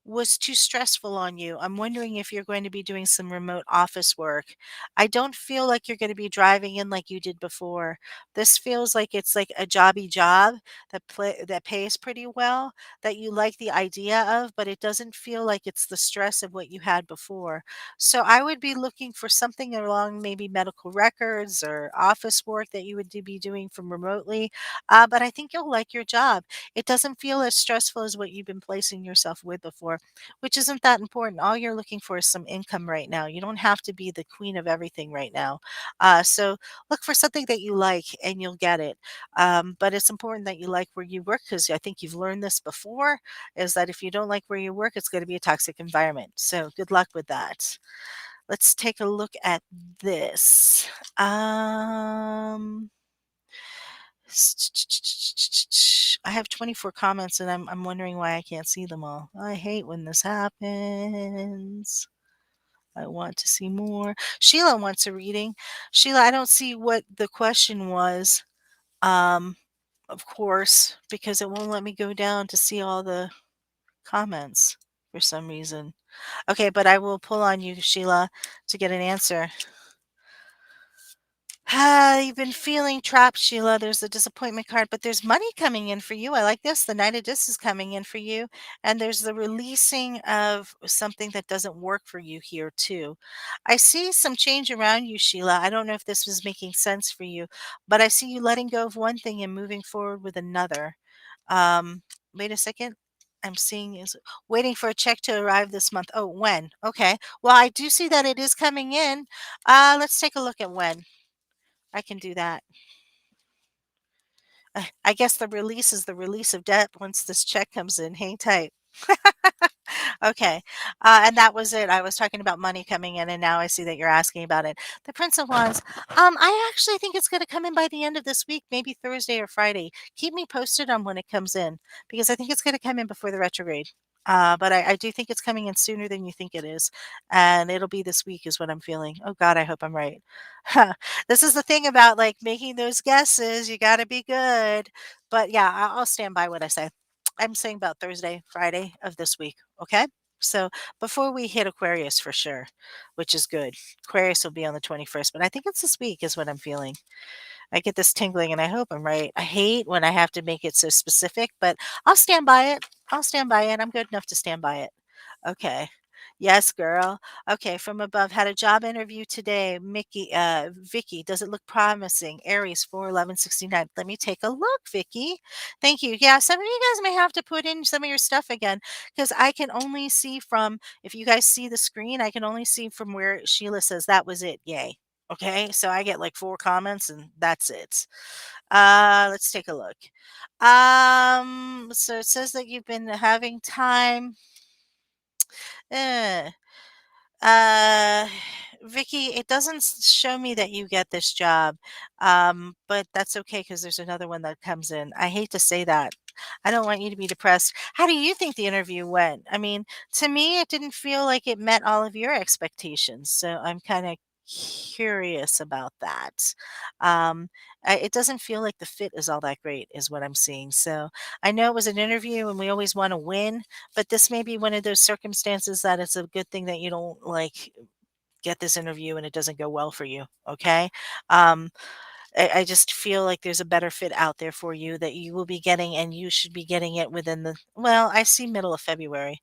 was too stressful on you. I'm wondering if you're going to be doing some remote office work. I don't feel like you're going to be driving in like you did before. This feels like it's like a jobby job that pays pretty well, that you like the idea of, but it doesn't feel like it's the stress of what you had before. So I would be looking for something along maybe medical records or office work that you would be doing from remotely. But I think you'll like your job. It doesn't feel as stressful as what you've been placing yourself with before. for, which isn't that important. All you're looking for is some income right now. You don't have to be the queen of everything right now. So look for something that you like and you'll get it. But it's important that you like where you work because I think you've learned this before is that if you don't like where you work, it's going to be a toxic environment. So good luck with that. Let's take a look at this. I have 24 comments and I'm wondering why I can't see them all. I hate when this happens. I want to see more. Sheila wants a reading. Sheila, I don't see what the question was. Um, of course, because it won't let me go down to see all the comments for some reason. Okay, but I will pull on you, Sheila, to get an answer. You've been feeling trapped, Sheila. There's the disappointment card, but there's money coming in for you. I like this. The Knight of Discs is coming in for you. And there's the releasing of something that doesn't work for you here, too. I see some change around you, Sheila. I don't know if this was making sense for you, but I see you letting go of one thing and moving forward with another. Wait a second. I'm seeing is waiting for a check to arrive this month. Oh, when? Okay. Well, I do see that it is coming in. Let's take a look at when. I can do that. I guess the release is the release of debt once this check comes in. Hang tight. Okay. And that was it. I was talking about money coming in, and now I see that you're asking about it. The Prince of Wands. I actually think it's going to come in by the end of this week, maybe Thursday or Friday. Keep me posted on when it comes in because I think it's going to come in before the retrograde. But I do think it's coming in sooner than you think it is. And it'll be this week, is what I'm feeling. Oh, God, I hope I'm right. This is the thing about like making those guesses. You got to be good. But yeah, I'll stand by what I say. I'm saying about Thursday, Friday of this week. Okay. So before we hit Aquarius for sure, which is good. Aquarius will be on the 21st, but I think it's this week, is what I'm feeling. I get this tingling and I hope I'm right. I hate when I have to make it so specific, but I'll stand by it. I'll stand by it. I'm good enough to stand by it. Okay. Yes, girl. Okay, from above. Had a job interview today. Vicky, does it look promising? Aries 41169. Let me take a look, Vicky. Thank you. Yeah, some of you guys may have to put in some of your stuff again because I can only see from, if you guys see the screen, I can only see from where Sheila says that was it. Yay. Okay, so I get like 4 comments and that's it. Let's take a look. So it says that you've been having time. Eh, uh, Vicky, it doesn't show me that you get this job, but that's okay because there's another one that comes in. I hate to say that. I don't want you to be depressed. How do you think the interview went? I mean, to me, it didn't feel like it met all of your expectations. So I'm kind of curious about that. Um, it doesn't feel like the fit is all that great, is what I'm seeing. So I know it was an interview and we always want to win, but this may be one of those circumstances that it's a good thing that you don't like get this interview and it doesn't go well for you. Okay. Um, I just feel like there's a better fit out there for you that you will be getting, and you should be getting it within the, well, I see middle of February.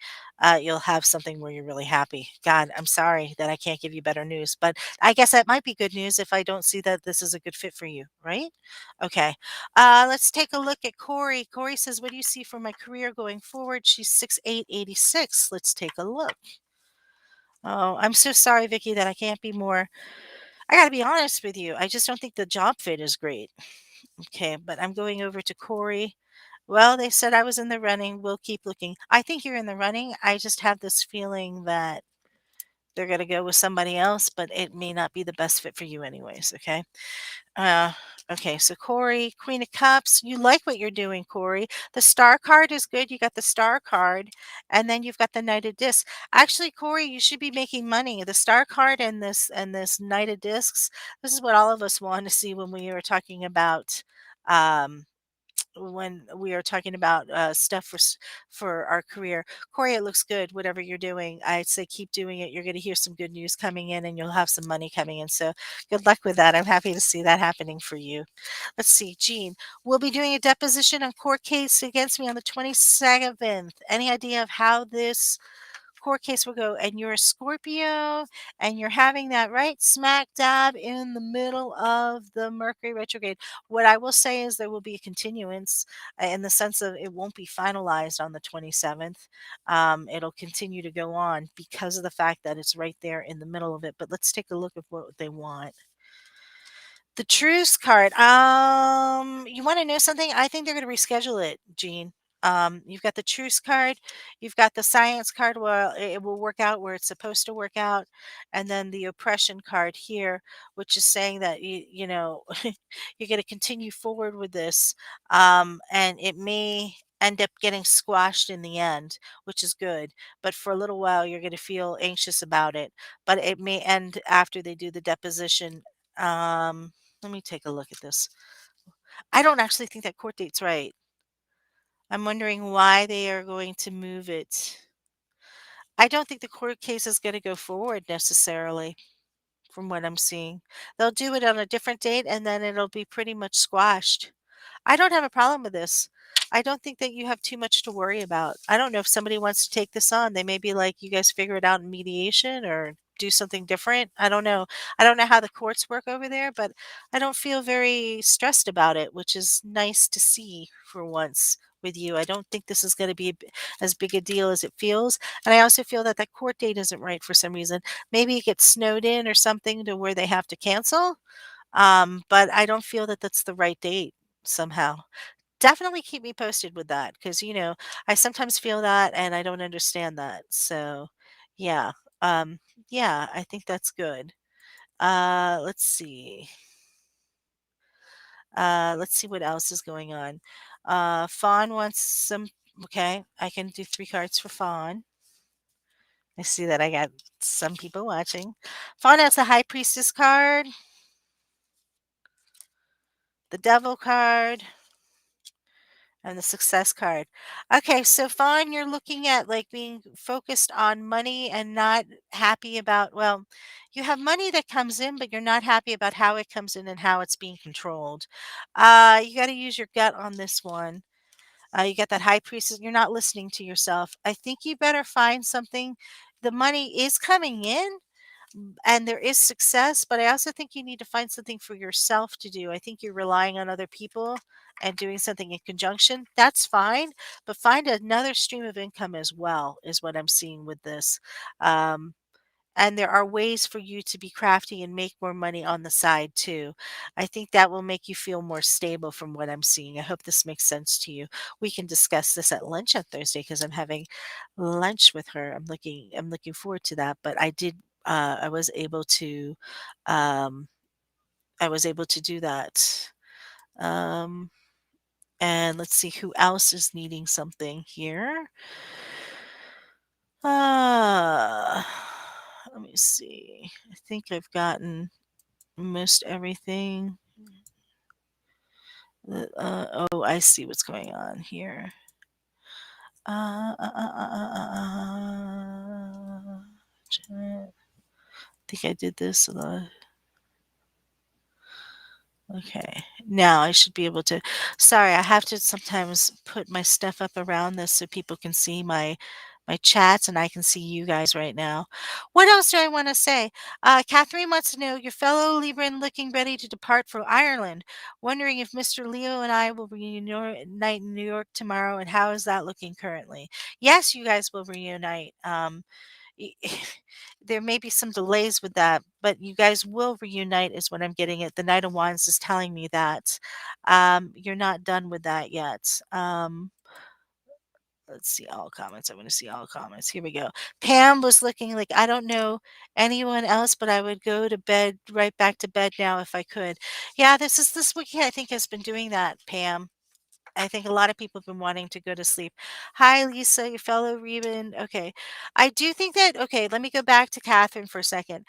You'll have something where you're really happy. God, I'm sorry that I can't give you better news, but I guess that might be good news if I don't see that this is a good fit for you, right? Okay. Let's take a look at Corey. Corey says, what do you see for my career going forward? She's 6'8", 86. Let's take a look. Oh, I'm so sorry, Vicky, that I can't be more. I gotta be honest with you. I just don't think the job fit is great. Okay, but I'm going over to Corey. Well, they said I was in the running. We'll keep looking. I think you're in the running. I just have this feeling that they're gonna go with somebody else, but it may not be the best fit for you anyways. Okay. Uh, okay, so Corey, Queen of Cups, you like what you're doing, Corey. The star card is good. You got the star card, and then you've got the Knight of Discs. Actually, Corey, you should be making money. The star card and this Knight of Discs. This is what all of us want to see when we were talking about um, when we are talking about stuff for our career. Corey, it looks good, whatever you're doing. I'd say keep doing it. You're going to hear some good news coming in and you'll have some money coming in. So good luck with that. I'm happy to see that happening for you. Let's see, Jean. We'll be doing a deposition on court case against me on the 27th. Any idea of how this court case will go, and you're a Scorpio, and you're having that right smack dab in the middle of the Mercury retrograde. What I will say is there will be a continuance in the sense of it won't be finalized on the 27th. It'll continue to go on because of the fact that it's right there in the middle of it. But let's take a look at what they want. The truce card. You want to know something? I think they're going to reschedule it, Gene. You've got the truce card, you've got the science card where it will work out where it's supposed to work out, and then the oppression card here, which is saying that you know you're going to continue forward with this, and it may end up getting squashed in the end, which is good. But for a little while, you're going to feel anxious about it. But it may end after they do the deposition. Let me take a look at this. I don't actually think that court date's right. I'm wondering why they are going to move it. I don't think the court case is going to go forward necessarily, from what I'm seeing. They'll do it on a different date and then it'll be pretty much squashed. I don't have a problem with this. I don't think that you have too much to worry about. I don't know if somebody wants to take this on. They may be like, you guys figure it out in mediation or do something different. I don't know. I don't know how the courts work over there, but I don't feel very stressed about it, which is nice to see for once with you. I don't think this is going to be as big a deal as it feels. And I also feel that that court date isn't right for some reason. Maybe it gets snowed in or something to where they have to cancel. But I don't feel that that's the right date somehow. Definitely keep me posted with that because, I sometimes feel that and I don't understand that. So, yeah. Um, yeah, I think that's good. Let's see. Let's see what else is going on. Fawn wants some. Okay, I can do 3 cards for Fawn. I see that I got some people watching. Fawn has the High Priestess card, the Devil card, and the success card. Okay, so fine, you're looking at like being focused on money and not happy about, well, you have money that comes in, but you're not happy about how it comes in and how it's being controlled. You got to use your gut on this one. You got that high priestess. You're not listening to yourself. I think you better find something. The money is coming in, and there is success, but I also think you need to find something for yourself to do. I think you're relying on other people and doing something in conjunction. That's fine, but find another stream of income as well, is what I'm seeing with this. Um, and there are ways for you to be crafty and make more money on the side too. I think that will make you feel more stable from what I'm seeing. I hope this makes sense to you. We can discuss this at lunch on Thursday because I'm having lunch with her. I'm looking forward to that. But I was able to um I was able to do that. Um and let's see who else is needing something here. Uh let me see. I think I've gotten most everything. Oh, I see what's going on here. I think I did this. Okay. Now I should be able to. Sorry, I have to sometimes put my stuff up around this so people can see my chats and I can see you guys right now. What else do I want to say? Catherine wants to know your fellow Libran looking ready to depart for Ireland. Wondering if Mr. Leo and I will reunite in New York tomorrow, and how is that looking currently? Yes, you guys will reunite. y- there may be some delays with that, but you guys will reunite, is what I'm getting at. The Knight of Wands is telling me that you're not done with that yet. Let's see all comments. I want to see all comments. Here we go. Pam was looking like, I don't know anyone else, but I would go to bed, right back to bed now if I could. Yeah, this week I think has been doing that, Pam. I think a lot of people have been wanting to go to sleep. Hi, Lisa, your fellow Reuben. Okay. I do think that, okay, let me go back to Catherine for a second.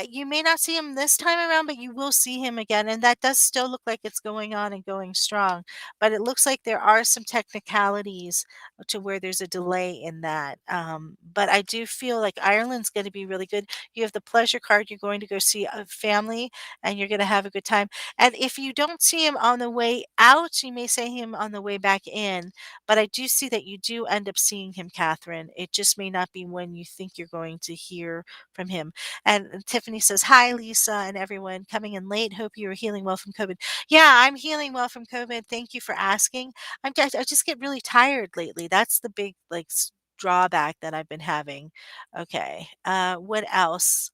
You may not see him this time around, but you will see him again. And that does still look like it's going on and going strong. But it looks like there are some technicalities to where there's a delay in that. But I do feel like Ireland's going to be really good. You have the pleasure card. You're going to go see a family and you're going to have a good time. And if you don't see him on the way out, you may say him on the way back in, but I do see that you do end up seeing him, Catherine. It just may not be when you think you're going to hear from him. And Tiffany says, "Hi, Lisa, and everyone coming in late. Hope you are healing well from COVID." Yeah, I'm healing well from COVID. Thank you for asking. I just get really tired lately. That's the big drawback that I've been having. Okay. What else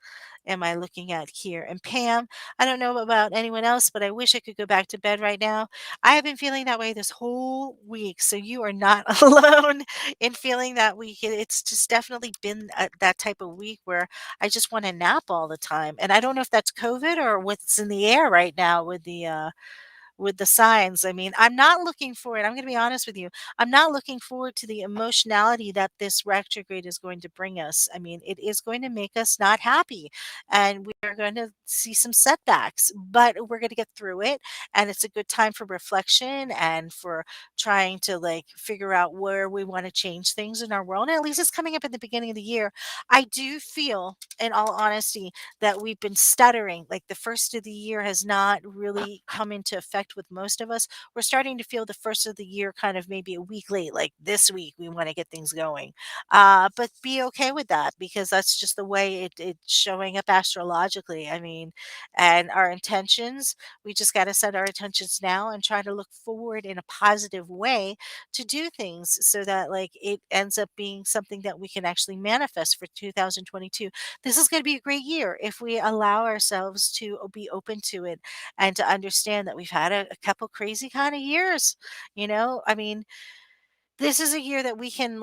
am I looking at here? And Pam, I don't know about anyone else, but I wish I could go back to bed right now. I have been feeling that way this whole week, so you are not alone in feeling that week. It's just definitely been that type of week where I just want to nap all the time, and I don't know if that's COVID or what's in the air right now with the signs. I mean, I'm not looking forward. I'm going to be honest with you. I'm not looking forward to the emotionality that this retrograde is going to bring us. I mean, it is going to make us not happy and we are going to see some setbacks, but we're going to get through it. And it's a good time for reflection and for trying to figure out where we want to change things in our world. And at least it's coming up at the beginning of the year. I do feel, in all honesty, that we've been stuttering. Like the first of the year has not really come into effect with most of us. We're starting to feel the first of the year kind of maybe a week late, like this week we want to get things going. But be okay with that because that's just the way it's showing up astrologically. I mean, and our intentions, we just got to set our intentions now and try to look forward in a positive way to do things so that it ends up being something that we can actually manifest for 2022. This is going to be a great year if we allow ourselves to be open to it and to understand that we've had a couple crazy kind of years. I mean, this is a year that we can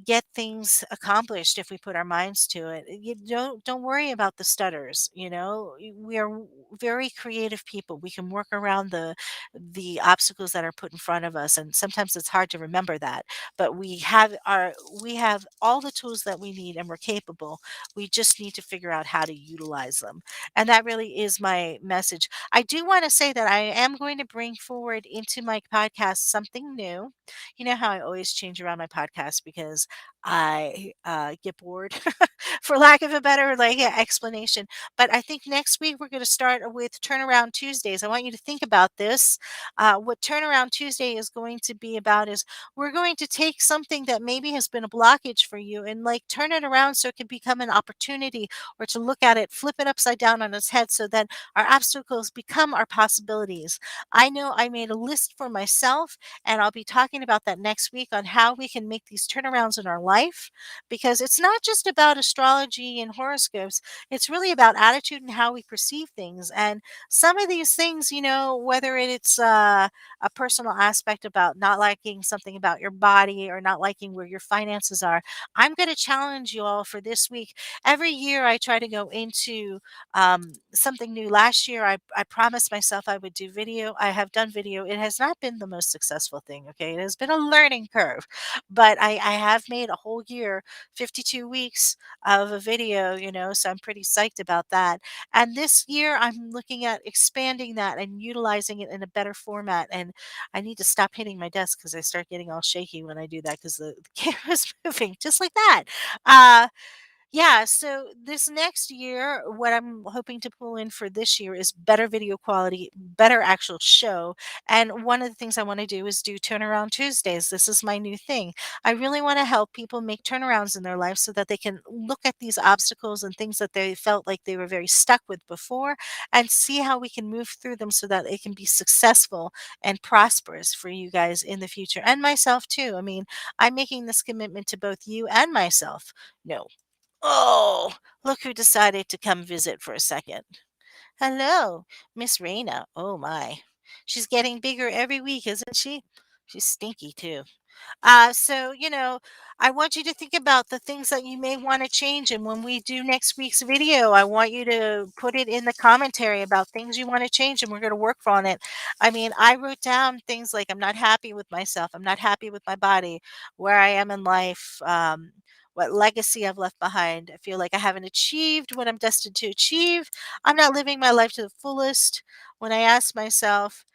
get things accomplished if we put our minds to it. You don't worry about the stutters. We are very creative people. We can work around the obstacles that are put in front of us, and sometimes it's hard to remember that. But we have all the tools that we need, and we're capable. We just need to figure out how to utilize them, and that really is my message. I do want to say that I am going to bring forward into my podcast something new. You know how I always change around my podcast because I get bored, for lack of a better explanation. But I think next week we're going to start with Turnaround Tuesdays. I want you to think about this. What Turnaround Tuesday is going to be about is we're going to take something that maybe has been a blockage for you and turn it around so it can become an opportunity, or to look at it, flip it upside down on its head so that our obstacles become our possibilities. I know I made a list for myself, and I'll be talking about that next week on how we can make these turnarounds in our life, because it's not just about astrology and horoscopes. It's really about attitude and how we perceive things. And some of these things, whether it's a personal aspect about not liking something about your body or not liking where your finances are, I'm going to challenge you all for this week. Every year I try to go into something new. Last year, I promised myself I would do video. I have done video. It has not been the most successful thing. Okay. It has been a learning curve, but I have made a whole year, 52 weeks of a video, so I'm pretty psyched about that. And this year, I'm looking at expanding that and utilizing it in a better format. And I need to stop hitting my desk because I start getting all shaky when I do that because the camera's moving just like that. Uh, yeah, so this next year, what I'm hoping to pull in for this year is better video quality, better actual show. And one of the things I want to do is do Turnaround Tuesdays. This is my new thing. I really want to help people make turnarounds in their life so that they can look at these obstacles and things that they felt like they were very stuck with before and see how we can move through them so that it can be successful and prosperous for you guys in the future and myself too. I mean, I'm making this commitment to both you and myself. No, oh, look who decided to come visit for a second. Hello, Miss Raina. Oh my. She's getting bigger every week, isn't she? She's stinky too. So, I want you to think about the things that you may want to change. And when we do next week's video, I want you to put it in the commentary about things you want to change, and we're going to work on it. I mean, I wrote down things like I'm not happy with myself, I'm not happy with my body, where I am in life, what legacy I've left behind. I feel like I haven't achieved what I'm destined to achieve. I'm not living my life to the fullest. When I ask myself,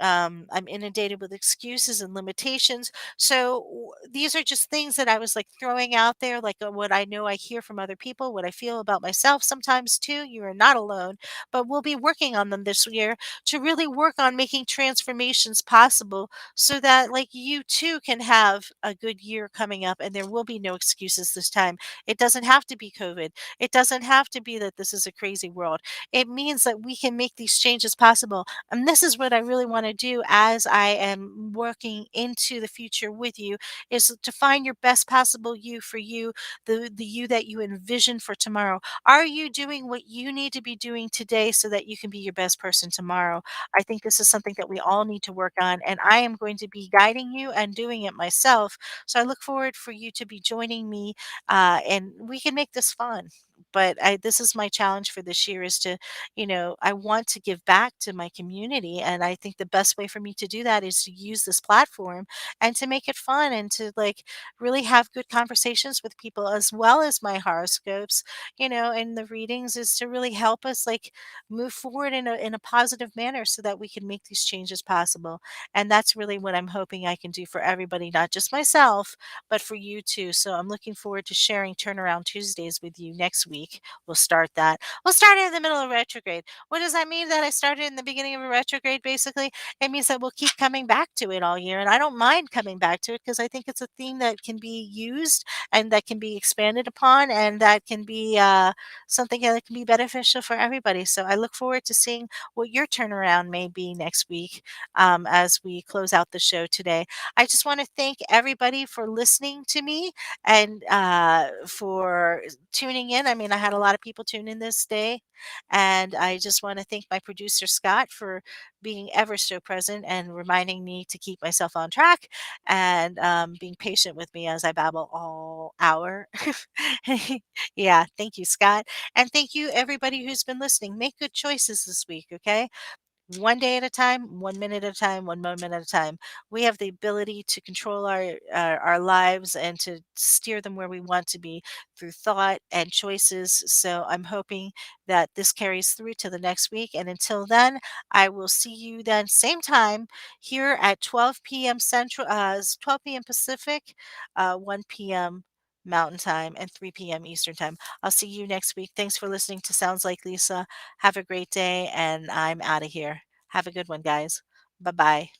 I'm inundated with excuses and limitations. So these are just things that I was like throwing out there, like what I know I hear from other people, what I feel about myself sometimes too. You are not alone, but we'll be working on them this year to really work on making transformations possible so that like you too can have a good year coming up and there will be no excuses this time. It doesn't have to be COVID. It doesn't have to be that this is a crazy world. It means that we can make these changes possible, and this is what I really want to do as I am working into the future with you, is to find your best possible you for you, the you that you envision for tomorrow. Are you doing what you need to be doing today so that you can be your best person tomorrow? I think this is something that we all need to work on, and I am going to be guiding you and doing it myself. So I look forward for you to be joining me, and we can make this fun. But this is my challenge for this year is to, I want to give back to my community. And I think the best way for me to do that is to use this platform and to make it fun and to like really have good conversations with people as well as my horoscopes, and the readings is to really help us like move forward in a positive manner so that we can make these changes possible. And that's really what I'm hoping I can do for everybody, not just myself, but for you too. So I'm looking forward to sharing Turnaround Tuesdays with you next week. We'll start that. We'll start in the middle of retrograde. What does that mean that I started in the beginning of a retrograde? Basically, it means that we'll keep coming back to it all year. And I don't mind coming back to it because I think it's a theme that can be used and that can be expanded upon and that can be something that can be beneficial for everybody. So I look forward to seeing what your turnaround may be next week as we close out the show today. I just want to thank everybody for listening to me and for tuning in. I mean, I had a lot of people tune in this day, and I just want to thank my producer, Scott, for being ever so present and reminding me to keep myself on track and being patient with me as I babble all hour. Yeah, thank you, Scott. And thank you, everybody who's been listening. Make good choices this week, okay? One day at a time, 1 minute at a time, 1 moment at a time. We have the ability to control our lives and to steer them where we want to be through thought and choices. So I'm hoping that this carries through to the next week. And until then, I will see you then same time here at 12 p.m. Central, 12 p.m. Pacific, 1 p.m. Mountain Time, and 3 p.m. Eastern Time. I'll see you next week. Thanks for listening to Sounds Like Lisa. Have a great day, and I'm out of here. Have a good one, guys. Bye bye.